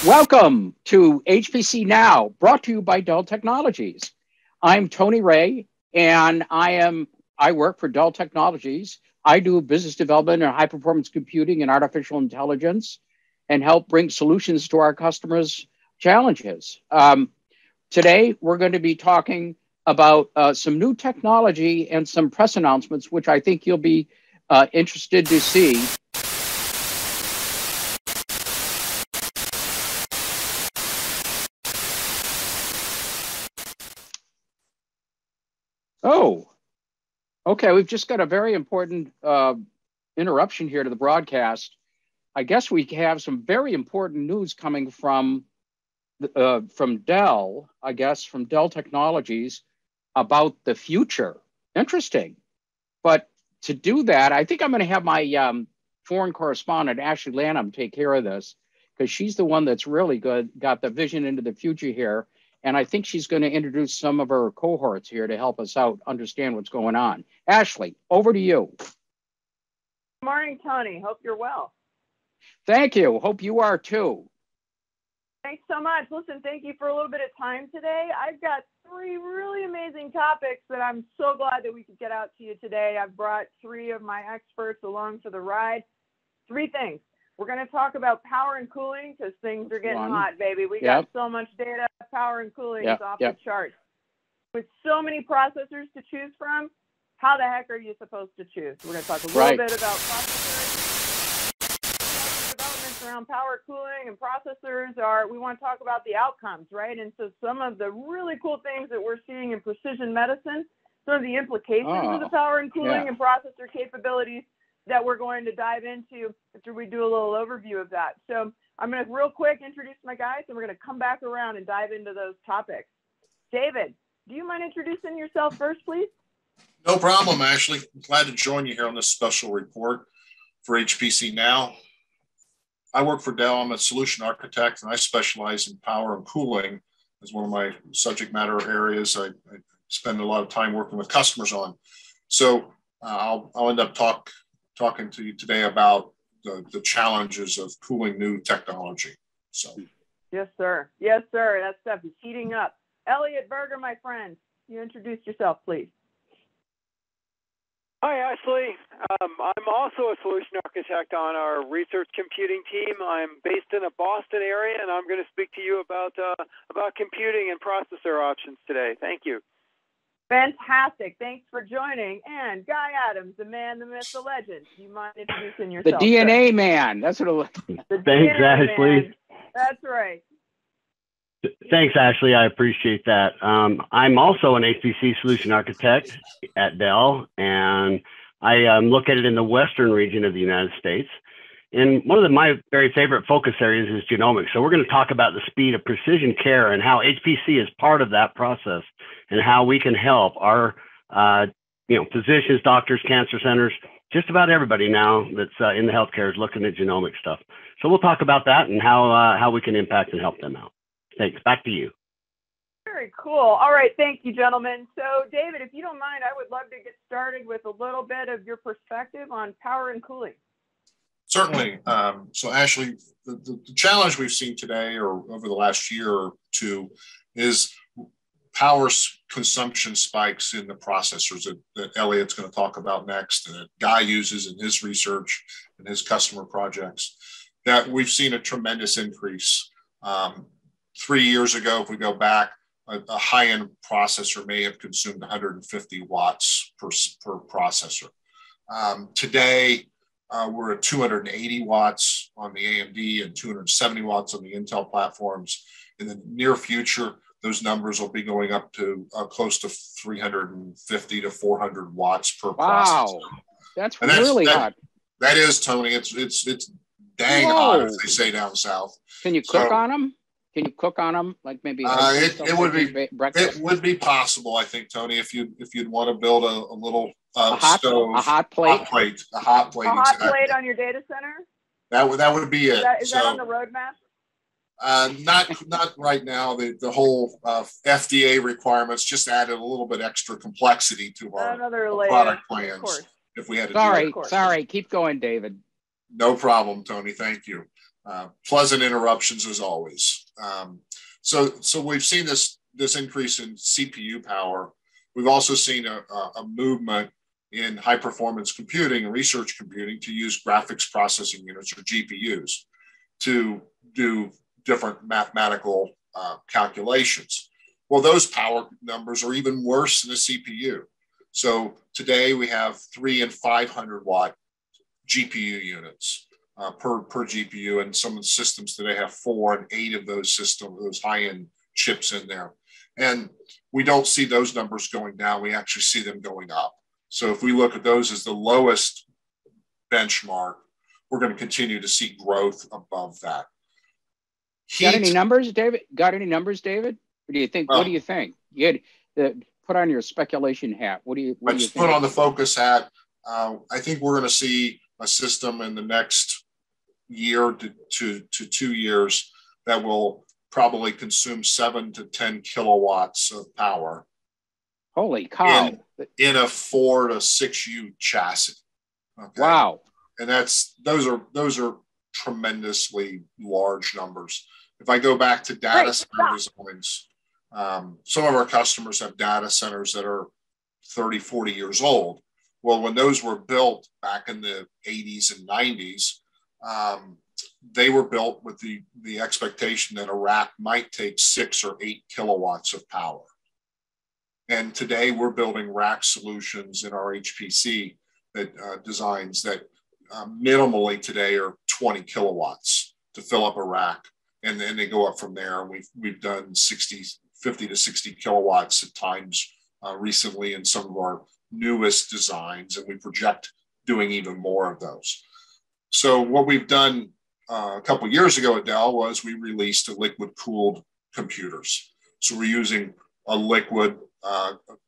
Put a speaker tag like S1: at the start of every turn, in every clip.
S1: Welcome to HPCNow, brought to you by Dell Technologies. I'm Tony.rea, and I work for Dell Technologies. I do business development and high-performance computing and artificial intelligence and help bring solutions to our customers' challenges. Today, we're going to be talking about some new technology and some press announcements, which I think you'll be interested to see. Oh, okay. We've just got a very important interruption here to the broadcast. I guess we have some very important news coming from Dell, I guess, from Dell Technologies about the future. Interesting. But to do that, I think I'm going to have my foreign correspondent, Ashley Lanham, take care of this, because she's the one that's really got the vision into the future here. And I think she's going to introduce some of her cohorts here to help us out understand what's going on. Ashley, over to you.
S2: Good morning, Tony. Hope you're well.
S1: Thank you. Hope you are too.
S2: Thanks so much. Listen, thank you for a little bit of time today. I've got three really amazing topics that I'm so glad that we could get out to you today. I've brought three of my experts along for the ride. Three things. We're going to talk about power and cooling because things are getting hot, baby. We got so much data. Power and cooling is off the charts. With so many processors to choose from, how the heck are you supposed to choose? We're going to talk a little bit about processors. Developments around power, cooling, and processors we want to talk about the outcomes, right? And so some of the really cool things that we're seeing in precision medicine, some of the implications of the power and cooling and processor capabilities that we're going to dive into after we do a little overview of that. So I'm going to real quick introduce my guys, and we're going to come back around and dive into those topics. David, do you mind introducing yourself first, please?
S3: No problem, Ashley. I'm glad to join you here on this special report for HPCNow. I work for Dell. I'm a solution architect, and I specialize in power and cooling as one of my subject matter areas I spend a lot of time working with customers on. So I'll end up talking to you today about the challenges of cooling new technology. So,
S2: yes, sir. Yes, sir. That stuff is heating up. Elliot Berger, my friend, you introduce yourself, please.
S4: Hi, Ashley. I'm also a solution architect on our research computing team. I'm based in the Boston area, and I'm going to speak to you about computing and processor options today. Thank you.
S2: Fantastic. Thanks for joining. And Guy Adams, the man, the myth, the legend. Do you mind introducing yourself?
S1: The DNA man. That's what it was.
S5: Thanks, Ashley.
S2: Man. That's right.
S5: Thanks, Ashley. I appreciate that. I'm also an HPC solution architect at Dell, and I look at it in the western region of the United States. And one of my very favorite focus areas is genomics. So we're going to talk about the speed of precision care and how HPC is part of that process and how we can help our physicians, doctors, cancer centers, just about everybody now that's in the healthcare is looking at genomic stuff. So we'll talk about that and how we can impact and help them out. Thanks. Back to you.
S2: Very cool. All right. Thank you, gentlemen. So, David, if you don't mind, I would love to get started with a little bit of your perspective on power and cooling.
S3: Certainly. So, Ashley, the challenge we've seen today or over the last year or two is power consumption spikes in the processors that Elliot's going to talk about next and that Guy uses in his research and his customer projects, that we've seen a tremendous increase. 3 years ago, if we go back, a high-end processor may have consumed 150 watts per processor. Today, we're at 280 watts on the AMD and 270 watts on the Intel platforms. In the near future, those numbers will be going up to close to 350 to 400 watts per processor.
S1: That's really hot.
S3: That is, Tony. It's dang hot, as they say down south.
S1: Can you cook on them? Can you cook on them? Like maybe
S3: it would be possible, I think, Tony, if you'd want to build a little stove,
S1: a hot plate,
S3: a hot plate
S2: plate on your data center.
S3: That would be it.
S2: Is that on the roadmap?
S3: Not right now. The whole FDA requirements just added a little bit extra complexity to our product plans. If we had to
S1: sorry, keep going, David.
S3: No problem, Tony. Thank you. Pleasant interruptions as always. So we've seen this increase in CPU power. We've also seen a movement in high performance computing and research computing to use graphics processing units or GPUs to do different mathematical calculations. Well, those power numbers are even worse than a CPU. So today we have 300 and 500 watt GPU units per GPU, and some of the systems today have 4 and 8 of those those high-end chips in there. And we don't see those numbers going down. We actually see them going up. So if we look at those as the lowest benchmark, we're going to continue to see growth above that.
S1: Got any numbers, David? What do you think? What do you think? You had put on your speculation hat. What do you think?
S3: Put on the focus hat. I think we're going to see a system in the next year to 2 years that will probably consume 7 to 10 kilowatts of power.
S1: Holy cow!
S3: In a 4 to 6U chassis. Okay?
S1: Wow!
S3: And those are tremendously large numbers. If I go back to data center designs, some of our customers have data centers that are 30, 40 years old. Well, when those were built back in the 80s and 90s, they were built with the expectation that a rack might take 6 or 8 kilowatts of power. And today we're building rack solutions in our HPC designs that minimally today are 20 kilowatts to fill up a rack. And then they go up from there. And we've done 50 to 60 kilowatts at times recently in some of our newest designs, and we project doing even more of those. So what we've done a couple of years ago at Dell was we released a liquid-cooled computers. So we're using a liquid,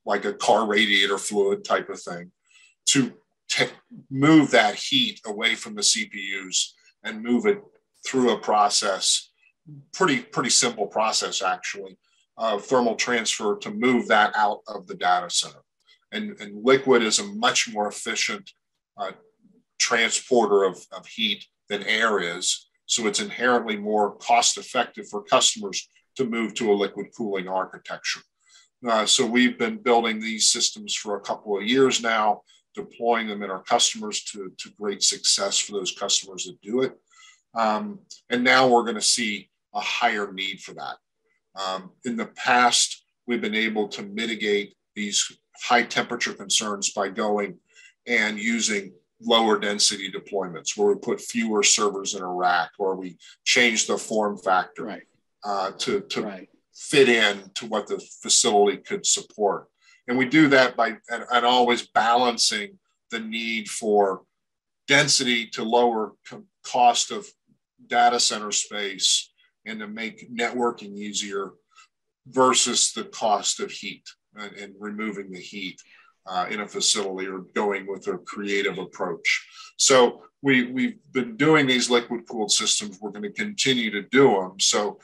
S3: like a car radiator fluid type of thing, to move that heat away from the CPUs and move it through a process, pretty simple process actually, of thermal transfer to move that out of the data center. And liquid is a much more efficient transporter of heat than air is. So it's inherently more cost effective for customers to move to a liquid cooling architecture. So we've been building these systems for a couple of years now, deploying them in our customers to great success for those customers that do it. And now we're going to see a higher need for that. In the past, we've been able to mitigate these high temperature concerns by going and using lower density deployments where we put fewer servers in a rack, or we change the form factor to fit in to what the facility could support. And we do that by and always balancing the need for density to lower cost of data center space and to make networking easier versus the cost of heat and removing the heat in a facility, or going with a creative approach. So we've been doing these liquid cooled systems. We're going to continue to do them. So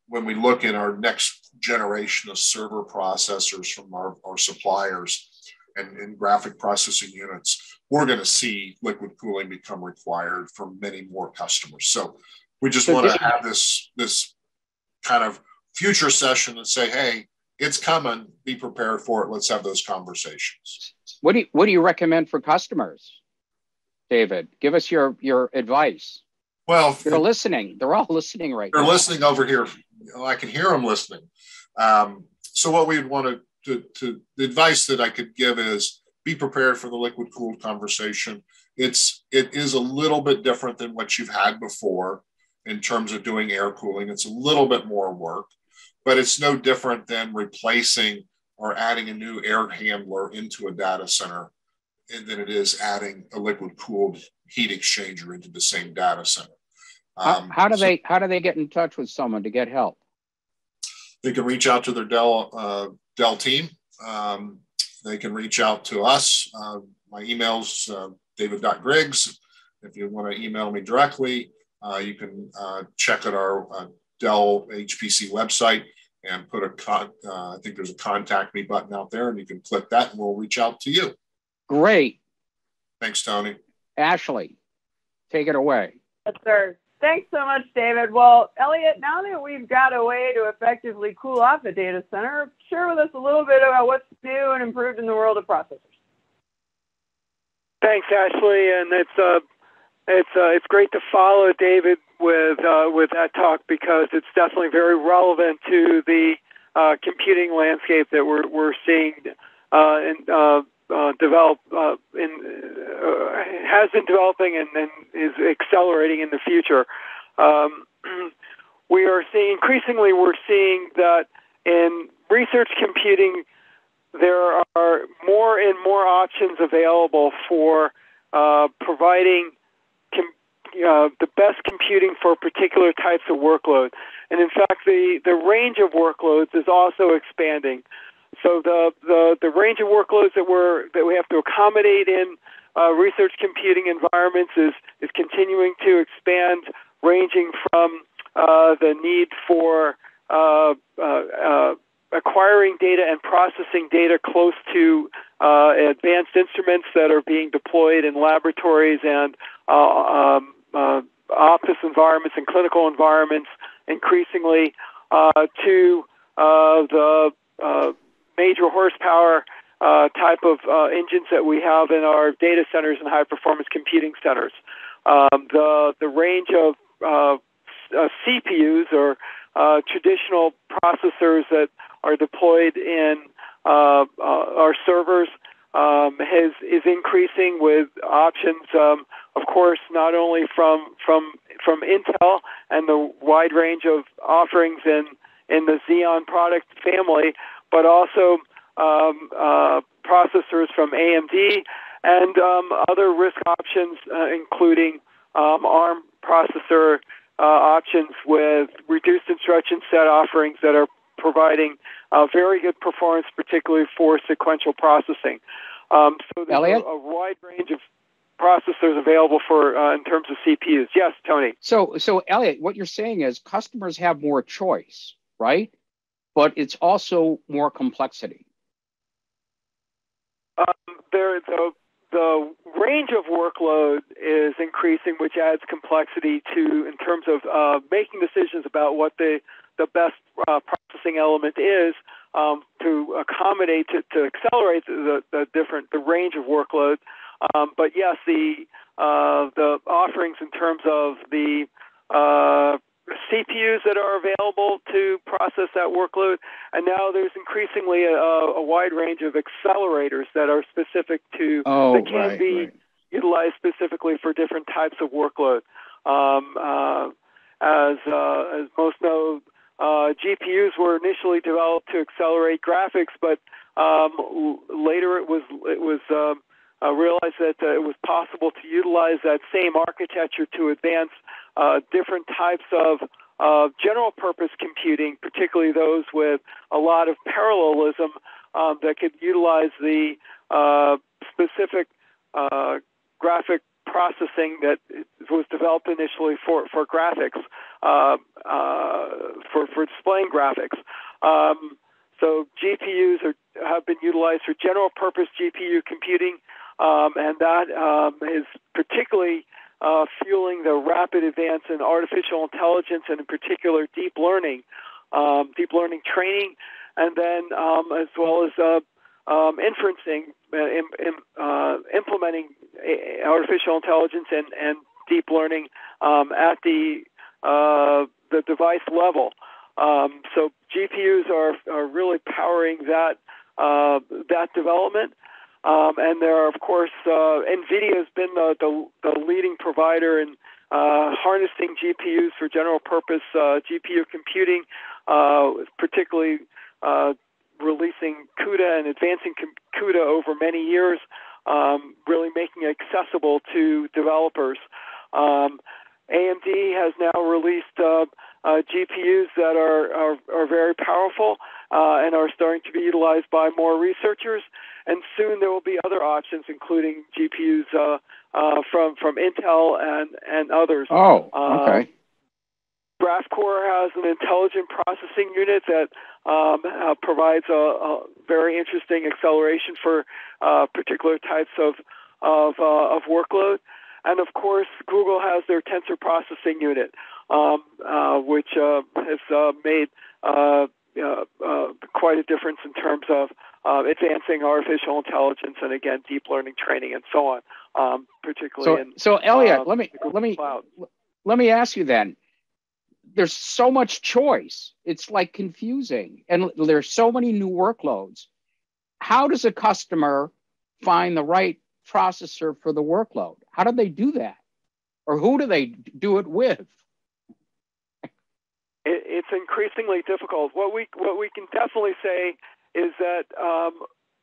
S3: when we look at our next generation of server processors from our suppliers and graphic processing units, we're going to see liquid cooling become required for many more customers. So we just want to have this kind of future session and say, hey, it's coming, be prepared for it. Let's have those conversations.
S1: What do you recommend for customers, David? Give us your advice.
S3: Well,
S1: they're listening. They're all listening right now.
S3: They're listening over here. I can hear them listening. So what we'd want the advice that I could give is be prepared for the liquid cooled conversation. It is a little bit different than what you've had before in terms of doing air cooling. It's a little bit more work, but it's no different than replacing or adding a new air handler into a data center than it is adding a liquid cooled heat exchanger into the same data center.
S1: How do they get in touch with someone to get help?
S3: They can reach out to their Dell team. They can reach out to us. My email's david.griggs. If you want to email me directly, you can check out our Dell HPC website and put I think there's a contact me button out there, and you can click that and we'll reach out to you.
S1: Great.
S3: Thanks, Tony.
S1: Ashley. Take it away.
S2: Yes, sir. Thanks so much, David. Well, Elliot, now that we've got a way to effectively cool off a data center, share with us a little bit about what's new and improved in the world of processors.
S4: Thanks, Ashley, and it's great to follow David with that talk, because it's definitely very relevant to the computing landscape that we're seeing develop has been developing and is accelerating in the future. We are seeing increasingly, we're seeing that in research computing there are more and more options available for providing the best computing for particular types of workload. And in fact, the range of workloads is also expanding. So the range of workloads that we have to accommodate in research computing environments is continuing to expand, ranging from the need for acquiring data and processing data close to advanced instruments that are being deployed in laboratories and office environments and clinical environments, increasingly to the major horsepower type of engines that we have in our data centers and high-performance computing centers. The range of CPUs, or traditional processors that are deployed in our servers, is increasing, with options, of course, not only from Intel and the wide range of offerings in the Xeon product family, but also processors from AMD and other RISC options, including ARM processor options with reduced instruction set offerings that are providing very good performance, particularly for sequential processing. So there's a wide range of processors available for in terms of CPUs. Yes, Tony.
S1: So Elliot, what you're saying is customers have more choice, right? But it's also more complexity.
S4: The range of workload is increasing, which adds complexity in terms of making decisions about what the best processing element is to accommodate, to accelerate the range of workload. But yes, the offerings in terms of the CPUs that are available to process that workload, and now there's increasingly a wide range of accelerators that are specific to that can be utilized specifically for different types of workload. As most know, GPUs were initially developed to accelerate graphics, but later it was realized that it was possible to utilize that same architecture to advance different types of general purpose computing, particularly those with a lot of parallelism that could utilize the specific graphic processing that was developed initially for graphics, for displaying graphics. So GPUs have been utilized for general purpose GPU computing, and that is particularly fueling the rapid advance in artificial intelligence, and in particular deep learning training, and then as well as inferencing, implementing artificial intelligence and deep learning at the device level. So GPUs are really powering that development. And there are, of course, NVIDIA has been the leading provider in harnessing GPUs for general purpose GPU computing, particularly releasing CUDA and advancing CUDA over many years, really making it accessible to developers. AMD has now released GPUs that are very powerful and are starting to be utilized by more researchers. And soon there will be other options, including GPUs from Intel and others.
S1: Oh, okay.
S4: GraphCore has an intelligent processing unit that provides a very interesting acceleration for particular types of workload. And of course, Google has their tensor processing unit, which has made quite a difference in terms of advancing artificial intelligence and, again, deep learning training and so on, particularly
S1: so Elliot,
S4: cloud.
S1: Let me ask you then. There's so much choice. It's like confusing, and there's so many new workloads. How does a customer find the right processor for the workload? How do they do that? Or who do they do it with?
S4: It's increasingly difficult. What we can definitely say is that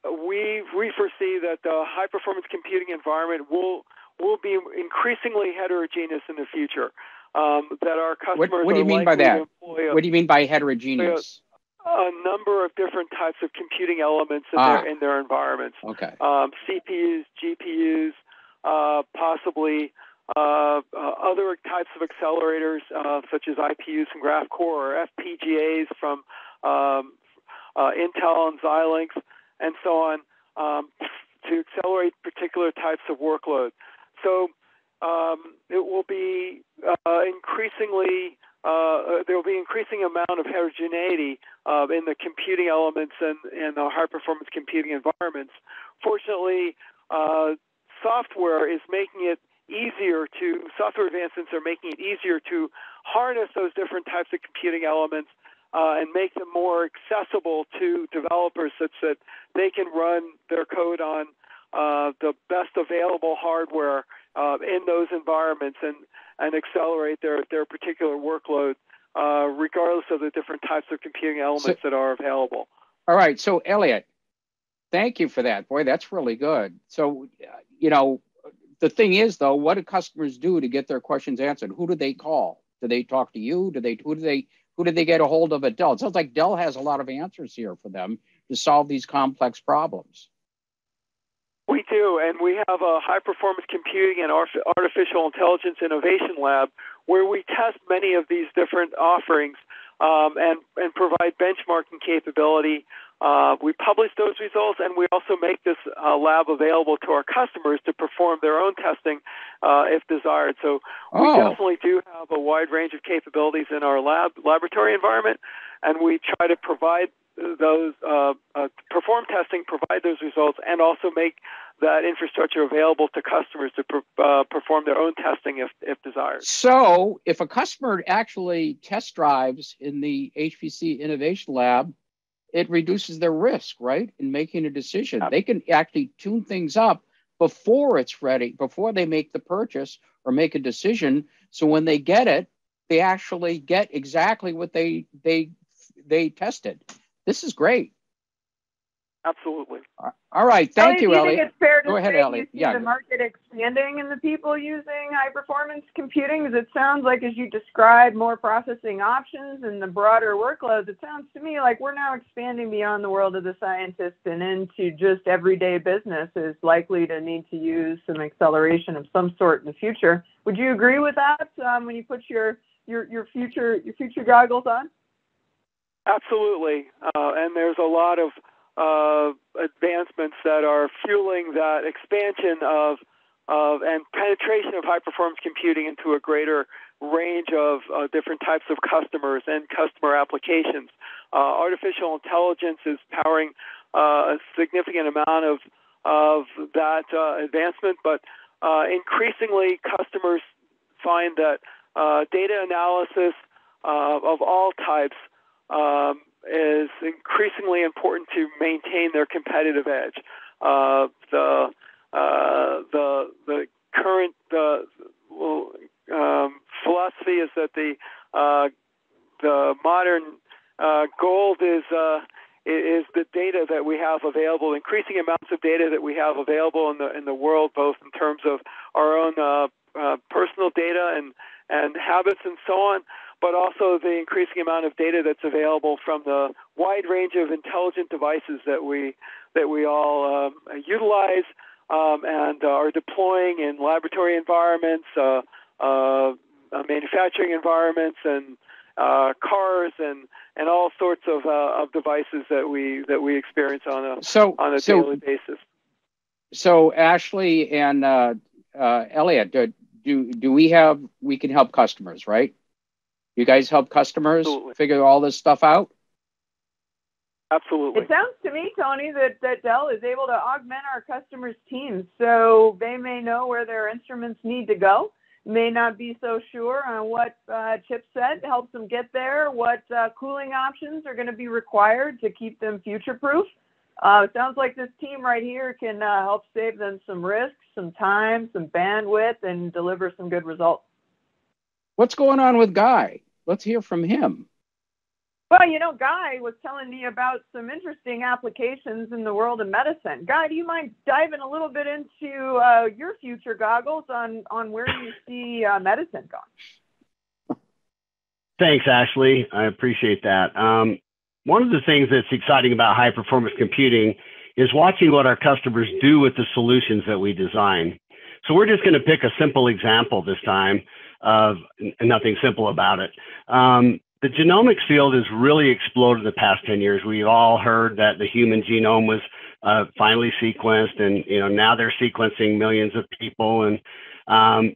S4: we foresee that the high performance computing environment will be increasingly heterogeneous in the future. That our customers
S1: what do you mean by that? What do you mean by heterogeneous?
S4: A number of different types of computing elements in their environments.
S1: Okay.
S4: CPUs, GPUs, possibly other types of accelerators such as IPUs from GraphCore or FPGAs from Intel and Xilinx, and so on, to accelerate particular types of workload. So it will be increasingly there will be increasing amount of heterogeneity in the computing elements and the high-performance computing environments. Fortunately, software advancements are making it easier to harness those different types of computing elements and make them more accessible to developers such that they can run their code on the best available hardware in those environments and accelerate their particular workload, regardless of the different types of computing elements that are available.
S1: All right. So, Elliot, thank you for that. Boy, that's really good. So, the thing is, though, what do customers do to get their questions answered? Who do they call? Do they talk to you? Who do they get a hold of at Dell? It sounds like Dell has a lot of answers here for them to solve these complex problems.
S4: We do, and we have a high-performance computing and artificial intelligence innovation lab where we test many of these different offerings and provide benchmarking capability. We publish those results, and we also make this lab available to our customers to perform their own testing if desired. So we definitely do have a wide range of capabilities in our laboratory environment, and we try to provide those perform testing, provide those results, and also make that infrastructure available to customers to perform their own testing if desired.
S1: So if a customer actually test drives in the HPC Innovation Lab, it reduces their risk, right, in making a decision. They can actually tune things up before it's ready, before they make the purchase or make a decision. So when they get it, they actually get exactly what they tested. This is great.
S4: Absolutely.
S1: All right. Thank you, Elliot.
S2: Do you think it's fair to
S1: Go ahead,
S2: say
S1: Elliot.
S2: you see the market expanding and the people using high-performance computing? Because it sounds like, as you described, more processing options and the broader workloads, it sounds to me like we're now expanding beyond the world of the scientist and into just everyday business is likely to need to use some acceleration of some sort in the future. Would you agree with that when you put your future goggles on?
S4: Absolutely. And there's a lot of advancements that are fueling that expansion of and penetration of high-performance computing into a greater range of different types of customers and customer applications. Artificial intelligence is powering a significant amount of that advancement, but increasingly customers find that data analysis of all types is increasingly important to maintain their competitive edge. The current philosophy is that the modern gold is the data that we have available, increasing amounts of data that we have available in the world, both in terms of our own personal data and habits and so on, but also the increasing amount of data that's available from the wide range of intelligent devices that we all utilize and are deploying in laboratory environments, manufacturing environments, and cars and all sorts of devices that we experience on a daily basis.
S1: So Ashley and Elliot, we can help customers, right? You guys help customers figure all this stuff out?
S4: Absolutely.
S2: It sounds to me, Tony, that Dell is able to augment our customers' teams so they may know where their instruments need to go, may not be so sure on what chipset helps them get there, what cooling options are going to be required to keep them future-proof. It sounds like this team right here can help save them some risks, some time, some bandwidth, and deliver some good results.
S1: What's going on with Guy? Let's hear from him.
S2: Well, you know, Guy was telling me about some interesting applications in the world of medicine. Guy, do you mind diving a little bit into your future goggles on where you see medicine going?
S5: Thanks, Ashley. I appreciate that. One of the things that's exciting about high-performance computing is watching what our customers do with the solutions that we design. So we're just going to pick a simple example this time of nothing simple about it. The genomics field has really exploded in the past 10 years. We've all heard that the human genome was finally sequenced, and now they're sequencing millions of people, and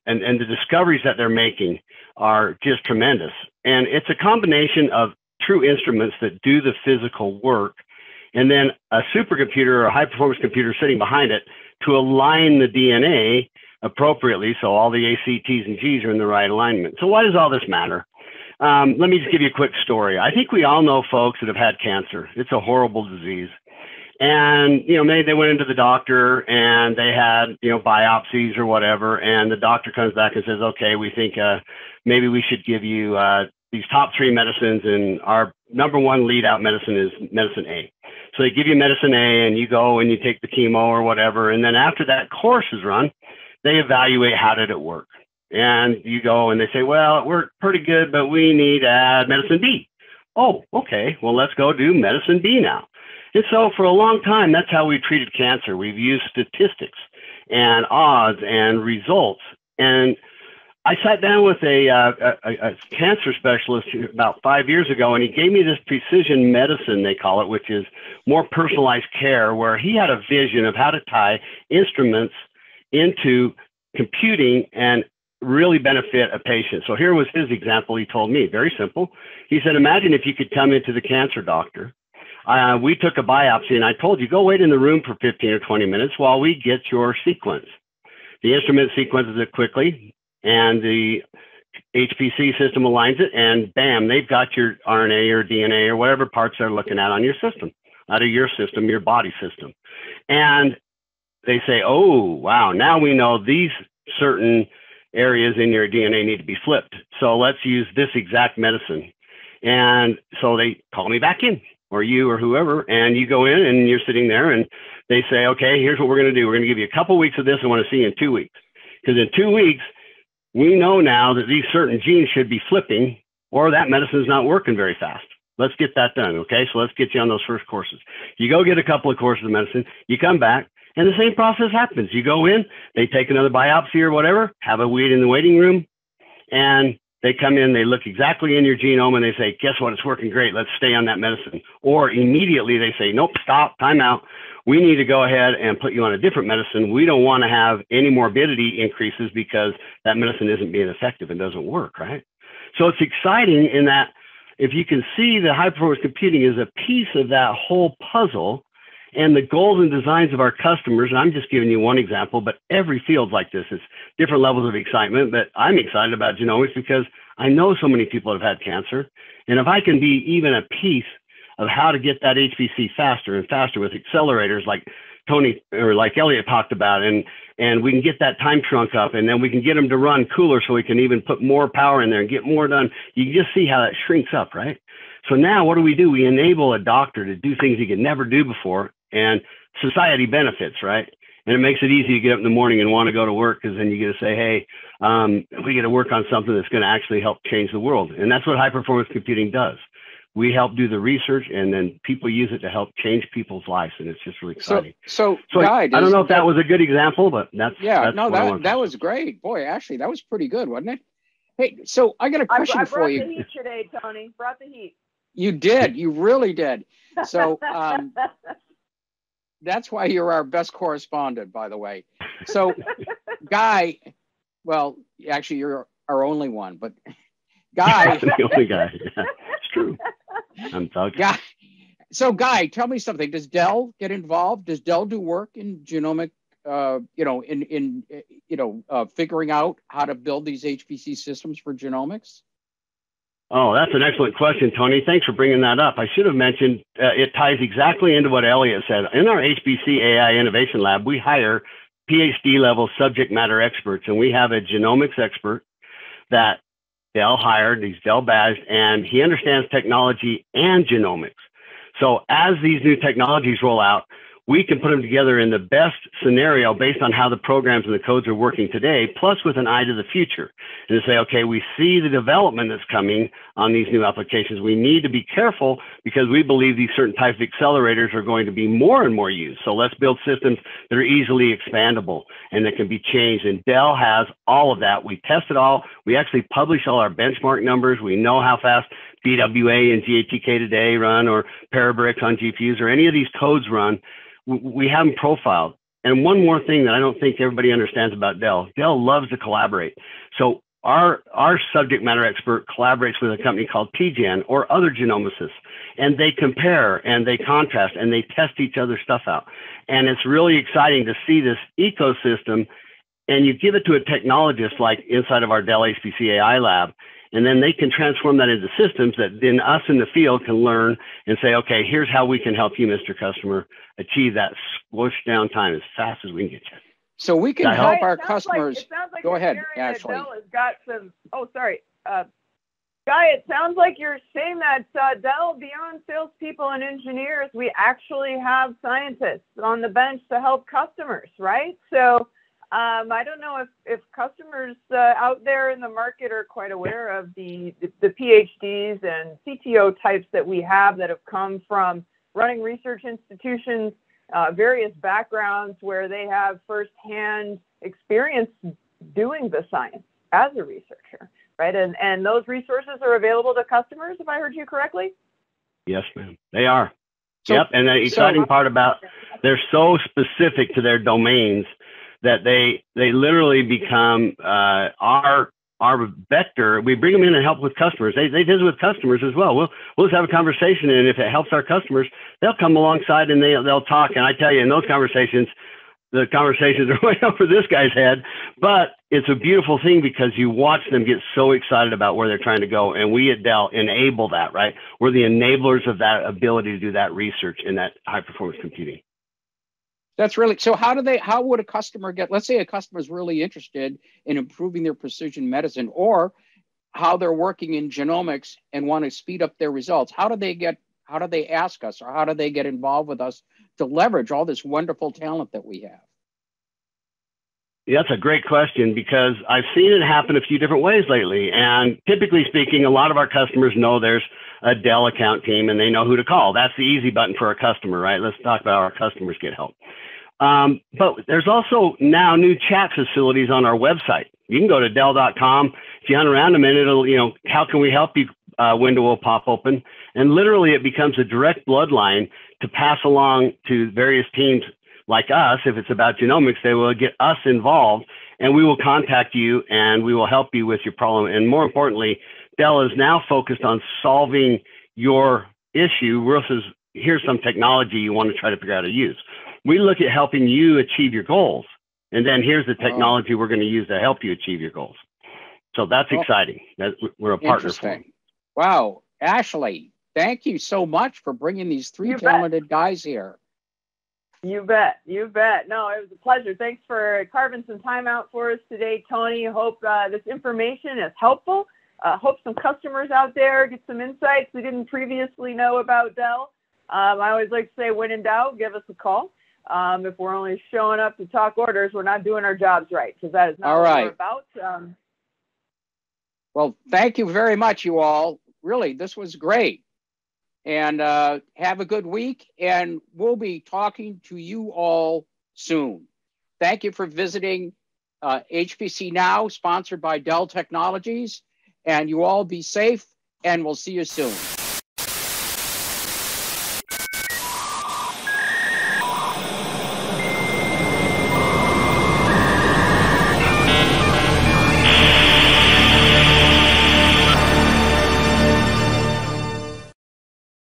S5: the discoveries that they're making are just tremendous. And it's a combination of true instruments that do the physical work, and then a supercomputer or a high-performance computer sitting behind it to align the DNA appropriately so all the A, C, T's, and G's are in the right alignment. So why does all this matter? Let me just give you a quick story. I think we all know folks that have had cancer. It's a horrible disease. And, maybe they went into the doctor and they had, biopsies or whatever. And the doctor comes back and says, okay, we think maybe we should give you these top 3 medicines. And our number 1 lead out medicine is medicine A. So they give you medicine A and you go and you take the chemo or whatever. And then after that course is run, they evaluate how did it work. And you go and they say, well, it worked pretty good, but we need to add medicine B. Oh, okay. Well, let's go do medicine B now. And so for a long time, that's how we treated cancer. We've used statistics and odds and results. And I sat down with a cancer specialist about 5 years ago, and he gave me this precision medicine, they call it, which is more personalized care, where he had a vision of how to tie instruments into computing and really benefit a patient. So here was his example. He told me, very simple. He said, imagine if you could come into the cancer doctor. We took a biopsy and I told you, go wait in the room for 15 or 20 minutes while we get your sequence. The instrument sequences it quickly and the HPC system aligns it, and bam, they've got your RNA or DNA or whatever parts they're looking at on your system, out of your system, your body system. And they say, oh, wow, now we know these certain areas in your DNA need to be flipped. So let's use this exact medicine. And so they call me back in, or you or whoever, and you go in and you're sitting there and they say, okay, here's what we're going to do. We're going to give you a couple weeks of this. I want to see you in 2 weeks. Because in 2 weeks, we know now that these certain genes should be flipping or that medicine is not working very fast. Let's get that done. Okay. So let's get you on those first courses. You go get a couple of courses of medicine, you come back, and the same process happens. You go in, they take another biopsy or whatever, have a wait in the waiting room, and they come in, they look exactly in your genome, and they say, guess what? It's working great. Let's stay on that medicine. Or immediately they say, nope, stop, time out. We need to go ahead and put you on a different medicine. We don't want to have any morbidity increases because that medicine isn't being effective and doesn't work, right? So it's exciting in that if you can see that high performance computing is a piece of that whole puzzle, and the goals and designs of our customers, and I'm just giving you one example, but every field's like this. It's different levels of excitement, but I'm excited about genomics because I know so many people have had cancer. And if I can be even a piece of how to get that HPC faster and faster with accelerators like Tony or like Elliot talked about, and we can get that time shrunk up, and then we can get them to run cooler so we can even put more power in there and get more done. You can just see how that shrinks up, right? So now what do? We enable a doctor to do things he could never do before, and society benefits, right? And it makes it easy to get up in the morning and want to go to work because then you get to say, hey, we get to work on something that's going to actually help change the world. And that's what high performance computing does. We help do the research, and then people use it to help change people's lives, and it's just really exciting.
S1: So Guy,
S5: I don't know if that was a good example, but that's
S1: that was great. Boy, actually, that was pretty good, wasn't it? Hey, so I got a question for you.
S2: I brought the heat today, Tony. Brought the heat.
S1: You did. You really did. So that's why you're our best correspondent, by the way. So Guy, well, actually, you're our only one, but Guy.
S5: The only guy. Yeah, it's true. I'm talking.
S1: Guy. So, Guy, tell me something. Does Dell get involved? Does Dell do work in genomic, figuring out how to build these HPC systems for genomics?
S5: Oh, that's an excellent question, Tony. Thanks for bringing that up. I should have mentioned it ties exactly into what Elliot said. In our HPC AI Innovation Lab, we hire PhD level subject matter experts, and we have a genomics expert that Dell hired. He's Dell badged, and he understands technology and genomics. So as these new technologies roll out, we can put them together in the best scenario based on how the programs and the codes are working today, plus with an eye to the future. And to say, okay, we see the development that's coming on these new applications. We need to be careful because we believe these certain types of accelerators are going to be more and more used. So let's build systems that are easily expandable and that can be changed. And Dell has all of that. We test it all. We actually publish all our benchmark numbers. We know how fast BWA and GATK today run, or Parabricks on GPUs, or any of these codes run. We have them profiled. And one more thing that I don't think everybody understands about Dell, Dell loves to collaborate. So our subject matter expert collaborates with a company called PGen or other genomicists, and they compare and they contrast and they test each other's stuff out. And it's really exciting to see this ecosystem, and you give it to a technologist like inside of our Dell HPC AI lab, and then they can transform that into systems that then us in the field can learn and say, okay, here's how we can help you, Mr. Customer, achieve that squished down time as fast as we can get you.
S1: So we can help our customers.
S2: Like
S1: Go ahead, Ashley.
S2: Dell has got some, Guy, it sounds like you're saying that Dell, beyond salespeople and engineers, we actually have scientists on the bench to help customers, right? So I don't know if customers out there in the market are quite aware of the PhDs and CTO types that we have that have come from running research institutions, various backgrounds where they have firsthand experience doing the science as a researcher, right? And those resources are available to customers, if I heard you correctly?
S5: Yes, ma'am, they are. Yep, and the exciting part about they're so specific to their domains that they literally become our vector. We bring them in and help with customers. They visit with customers as well. We'll just have a conversation, and if it helps our customers, they'll come alongside and they'll talk. And I tell you, in those conversations, the conversations are way over this guy's head, but it's a beautiful thing because you watch them get so excited about where they're trying to go. And we at Dell enable that, right? We're the enablers of that ability to do that research in that high performance computing.
S1: That's really, so how would a customer get, let's say a customer is really interested in improving their precision medicine, or how they're working in genomics and want to speed up their results. How do they ask us, or how do they get involved with us to leverage all this wonderful talent that we have?
S5: Yeah, that's a great question, because I've seen it happen a few different ways lately. And typically speaking, a lot of our customers know there's a Dell account team and they know who to call. That's the easy button for a customer, right? Let's talk about how our customers get help. But there's also now new chat facilities on our website. You can go to Dell.com. If you hunt around a minute, it'll, how can we help you? Window will pop open, and literally it becomes a direct bloodline to pass along to various teams like us. If it's about genomics, they will get us involved, and we will contact you and we will help you with your problem. And more importantly, Dell is now focused on solving your issue versus here's some technology you want to try to figure out how to use. We look at helping you achieve your goals, and then here's the technology we're going to use to help you achieve your goals. So that's exciting. We're a partner for them.
S1: Wow. Ashley, thank you so much for bringing these three talented guys here.
S2: You bet. You bet. No, it was a pleasure. Thanks for carving some time out for us today, Tony. Hope this information is helpful. Hope some customers out there get some insights we didn't previously know about Dell. I always like to say, when in doubt, give us a call. If we're only showing up to talk orders, we're not doing our jobs right, because that is not what we're about.
S1: Well, thank you very much, you all. Really, this was great. And have a good week, and we'll be talking to you all soon. Thank you for visiting HPC Now, sponsored by Dell Technologies. And you all be safe, and we'll see you soon.